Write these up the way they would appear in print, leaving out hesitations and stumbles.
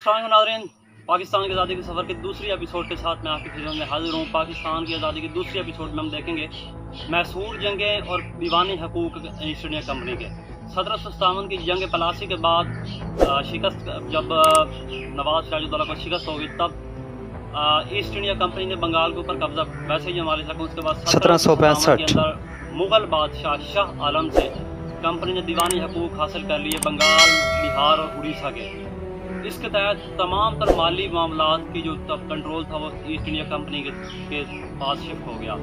नाज़रीन, पाकिस्तान की आज़ादी के सफ़र के दूसरी एपिसोड के साथ मैं आपकी खिदमत में हाजिर हूँ। पाकिस्तान की आज़ादी की दूसरी एपिसोड में हम देखेंगे मैसूर जंगें और दीवानी हकूक़ ईस्ट इंडिया कंपनी के 1757 की जंग पलासी के बाद शिकस्त, जब नवाब सिराजुद्दौला को शिकस्त हो गई, तब ईस्ट इंडिया कंपनी ने बंगाल के ऊपर कब्जा वैसे ही जमा लिया। उसके बाद 1765 के अंदर मुग़ल बादशाह शाह आलम से कंपनी ने दीवानी हकूक़ हासिल कर लिए बंगाल, बिहार और उड़ीसा के। इसके तहत तमाम तर माली मामलात की जो तब कंट्रोल था वो ईस्ट इंडिया कंपनी के पास शिफ्ट हो गया।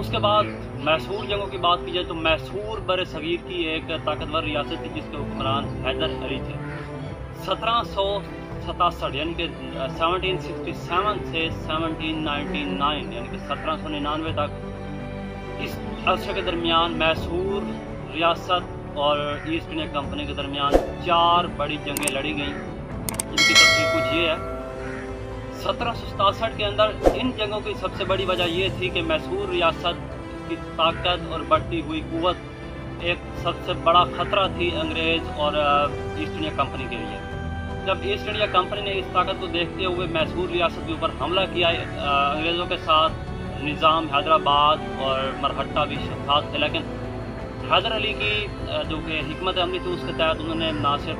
उसके बाद मैसूर जंगों की बात की जाए तो मैसूर बर सगीर की एक ताकतवर रियासत थी जिसके हुक्मरान हैदर अली थे। 1767 यानी कि 1767 से 1799 यानी कि 1799 तक इस अरसे के दरमियान मैसूर रियासत और ईस्ट इंडिया कंपनी के दरमियान 4 बड़ी जंगें लड़ी गईं, जिनकी तफसील कुछ ये है। 1767 के अंदर इन जंगों की सबसे बड़ी वजह यह थी कि मैसूर रियासत की ताकत और बढ़ती हुई कुव्वत एक सबसे बड़ा ख़तरा थी अंग्रेज़ और ईस्ट इंडिया कंपनी के लिए। जब ईस्ट इंडिया कंपनी ने इस ताकत को देखते हुए मैसूर रियासत के ऊपर हमला किया, अंग्रेज़ों के साथ निज़ाम हैदराबाद और मरहट्टा भी साथ थे, लेकिन हैदर अली की जो कि हिकमत अमली थी उसके तहत उन्होंने ना सिर्फ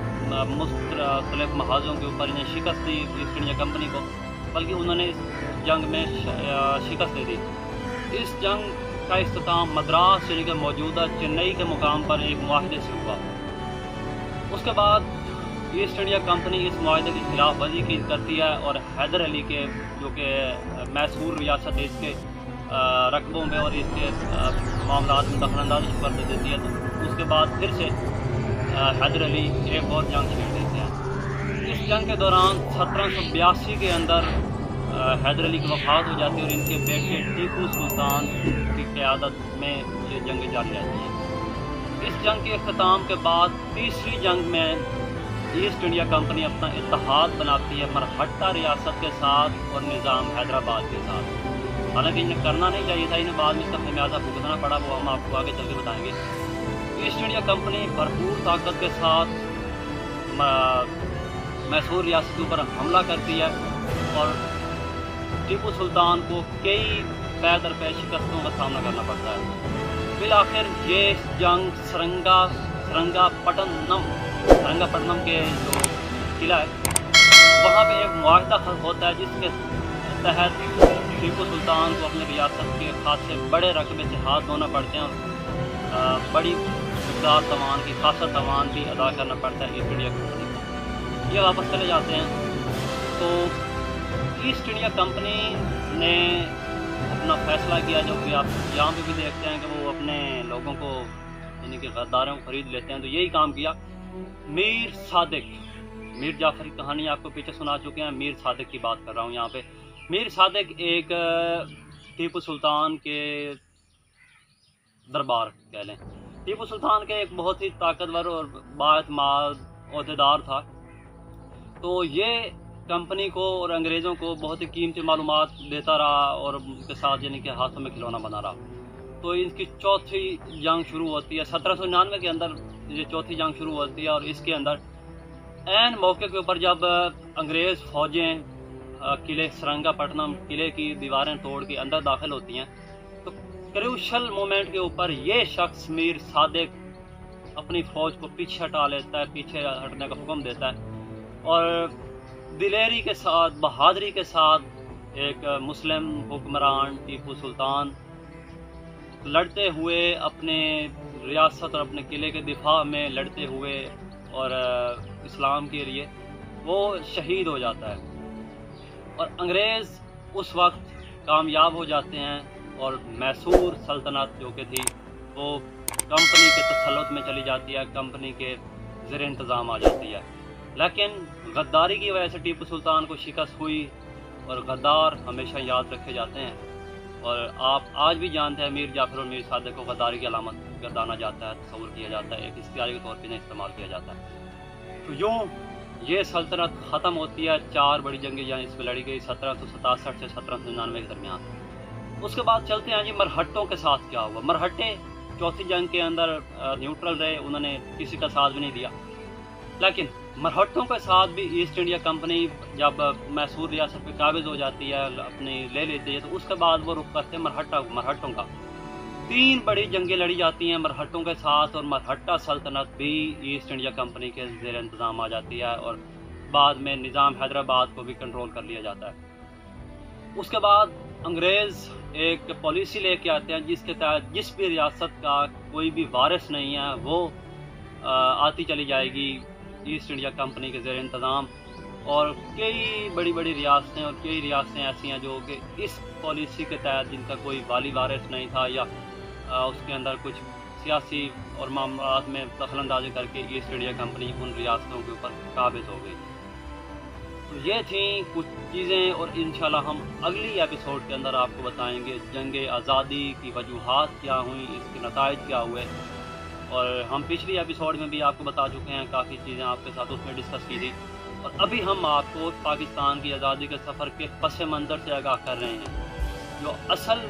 मुख्तलिफ महाजों के ऊपर इन्हें शिकस्त दी ईस्ट इंडिया कंपनी को, बल्कि उन्होंने इस जंग में शिकस्त दे दी। इस जंग का इख्तिताम मद्रास यानी कि मौजूदा चेन्नई के मुकाम पर एक मुआहदे से हुआ। उसके बाद ईस्ट इंडिया कंपनी इस मुआहदे की खिलाफ वर्जी की करती है और हैदर अली के जो कि मैसूर रियासत है इसके रकबों में और इसके मामलात में दखलअंदाजी कर देती है। तो उसके बाद फिर से हैदर अली एक और जंग छेड़ देते हैं। इस जंग के दौरान 1782 के अंदर हैदर अली की वफ़ात हो जाती है और इनके बेटे टीपू सुल्तान की क़यादत में ये जंग जारी रहती है। इस जंग के अख्ताम के बाद तीसरी जंग में ईस्ट इंडिया कंपनी अपना इत्तेहाद बनाती है मरहट्टा रियासत के साथ और निज़ाम हैदराबाद के साथ। हालांकि इन्हें करना नहीं चाहिए था, इन्हें बाद में इसका खमियाजा भुगतना पड़ा, वो हम आपको आगे चल के बताएंगे। ईस्ट इंडिया कंपनी भरपूर ताकत के साथ मैसूर रियासत के ऊपर हमला करती है और टीपू सुल्तान को कई पैदर पे शिकस्तों का सामना करना पड़ता है। फिर आखिर ये जंग सरंगापट्टनम के जो किला है वहाँ पे एक मुआहदा होता है जिसके तहत टीपू सुल्तान को अपनी रियासत के खासे बड़े रकबे से हाथ धोना पड़ते हैं और बड़ी मकदार तवान की खासा तवान भी अदा करना पड़ता है ईस्ट इंडिया कंपनी को। ये वापस चले जाते हैं तो ईस्ट इंडिया कंपनी ने अपना फ़ैसला किया, जो कि आप यहाँ पे भी देखते हैं कि वो अपने लोगों को यानी कि गद्दारों को ख़रीद लेते हैं। तो यही काम किया मीर सादिक, मीर जाफ़र की कहानी आपको पीछे सुना चुके हैं, मीर सादिक की बात कर रहा हूँ यहाँ पे। मीर सादिक एक टीपू सुल्तान के दरबार कह लें, टीपू सुल्तान के एक बहुत ही ताकतवर और बाएतमाद ओहदेदार था। तो ये कंपनी को और अंग्रेज़ों को बहुत ही कीमती मालूमात देता रहा और उनके साथ यानी कि हाथों में खिलौना बना रहा। तो इनकी चौथी जंग शुरू होती है 1799 के अंदर, ये चौथी जंग शुरू होती है और इसके अंदर ऐन मौके के ऊपर जब अंग्रेज़ फ़ौजें किले सरंगापट्टनम किले की दीवारें तोड़ के अंदर दाखिल होती हैं तो क्रूशल मोमेंट के ऊपर ये शख्स मीर सादिक अपनी फ़ौज को पीछे हटा लेता है, पीछे हटने का हुक्म देता है और दिलेरी के साथ, बहादुरी के साथ एक मुस्लिम हुक्मरान टीपू सुल्तान लड़ते हुए अपने रियासत और अपने किले के दिफा में लड़ते हुए और इस्लाम के लिए वो शहीद हो जाता है और अंग्रेज़ उस वक्त कामयाब हो जाते हैं और मैसूर सल्तनत जो कि थी वो कंपनी के तसल्लुत में चली जाती है, कंपनी के ज़ेर इंतज़ाम आ जाती है। लेकिन गद्दारी की वजह से टीपू सुल्तान को शिकस्त हुई और गद्दार हमेशा याद रखे जाते हैं और आप आज भी जानते हैं मीर जाफ़र और मीर सादिक को गद्दारी की अलामत गर्दाना जाता है, तस्वुर किया जाता है, एक इश्तिहारी के तौर पर इस्तेमाल किया जाता है। तो यूँ ये सल्तनत ख़त्म होती है। 4 बड़ी जंगें यहाँ इसमें लड़ी गई 1767 से 1799 के दरमियान। उसके बाद चलते हैं जी मरहट्टों के साथ क्या हुआ। मरहट्टे चौथी जंग के अंदर न्यूट्रल रहे, उन्होंने किसी का साथ भी नहीं दिया, लेकिन मरहट्टों के साथ भी ईस्ट इंडिया कंपनी जब मैसूर रियासत पे काबिज हो जाती है, अपनी ले लेती है, तो उसके बाद वो रुख करते हैं मरहट्टों का। 3 बड़ी जंगें लड़ी जाती हैं मरहट्टों के साथ, और मरहट्टा सल्तनत भी ईस्ट इंडिया कंपनी के ज़ेर इंतज़ाम आ जाती है, और बाद में निज़ाम हैदराबाद को भी कंट्रोल कर लिया जाता है। उसके बाद अंग्रेज़ एक पॉलिसी लेके आते हैं जिसके तहत जिस भी रियासत का कोई भी वारिस नहीं है वो आती चली जाएगी ईस्ट इंडिया कंपनी के ज़ेर इंतज़ाम। और कई बड़ी बड़ी रियासतें और कई रियासतें ऐसी हैं जो कि इस पॉलिसी के तहत जिनका कोई वाली वारिस नहीं था, या उसके अंदर कुछ सियासी और मामलात में दखलंदाजी करके ईस्ट इंडिया कंपनी उन रियासतों के ऊपर काबिज हो गई। तो ये थी कुछ चीज़ें, और इंशाल्लाह हम अगली एपिसोड के अंदर आपको बताएंगे जंग आज़ादी की वजूहात क्या हुई, इसके नताइज क्या हुए। और हम पिछली एपिसोड में भी आपको बता चुके हैं, काफ़ी चीज़ें आपके साथ उसमें डिस्कस की थी। और अभी हम आपको पाकिस्तान की आज़ादी के सफ़र के पस मंज़र से आगाह कर रहे हैं। जो असल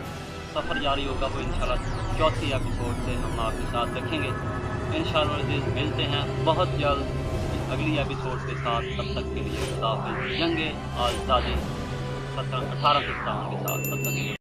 सफ़र जारी होगा वो इंशाल्लाह चौथी एपिसोड से हम आपके साथ रखेंगे। इंशाल्लाह मिलते हैं बहुत जल्द अगली एपिसोड के साथ। तब तक के लिए जंग आज़ादी 1857 के साथ, तब तक के लिए।